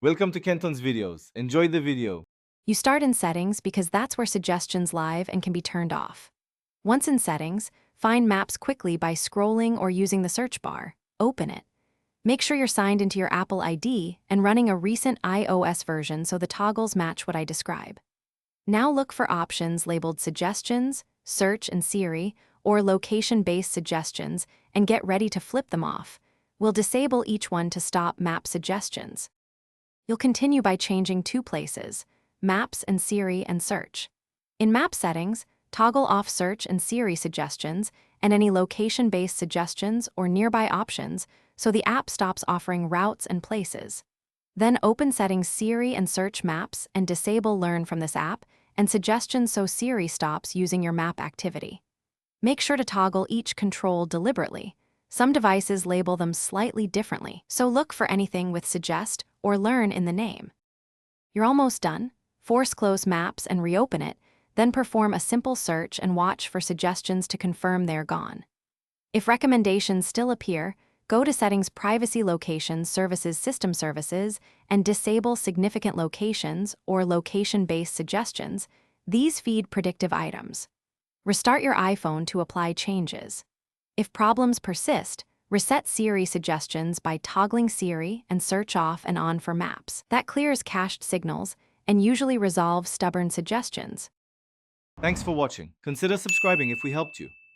Welcome to Kenton's videos. Enjoy the video. You start in Settings because that's where suggestions live and can be turned off. Once in Settings, find Maps quickly by scrolling or using the search bar. Open it. Make sure you're signed into your Apple ID and running a recent iOS version so the toggles match what I describe. Now look for options labeled Suggestions, Search and Siri, or Location-Based Suggestions and get ready to flip them off. We'll disable each one to stop Map suggestions. You'll continue by changing two places, Maps and Siri and Search. In Map settings, toggle off Search and Siri suggestions and any location-based suggestions or nearby options so the app stops offering routes and places. Then open Settings Siri and Search Maps and disable Learn from this app and Suggestions so Siri stops using your map activity. Make sure to toggle each control deliberately. Some devices label them slightly differently, so look for anything with Suggest or Learn in the name. You're almost done. Force close Maps and reopen it, then perform a simple search and watch for suggestions to confirm they're gone. If recommendations still appear, go to Settings Privacy Locations Services System Services and disable Significant Locations or Location-Based Suggestions. These feed predictive items. Restart your iPhone to apply changes. If problems persist, reset Siri suggestions by toggling Siri and Search off and on for Maps. That clears cached signals and usually resolves stubborn suggestions. Thanks for watching. Consider subscribing if we helped you.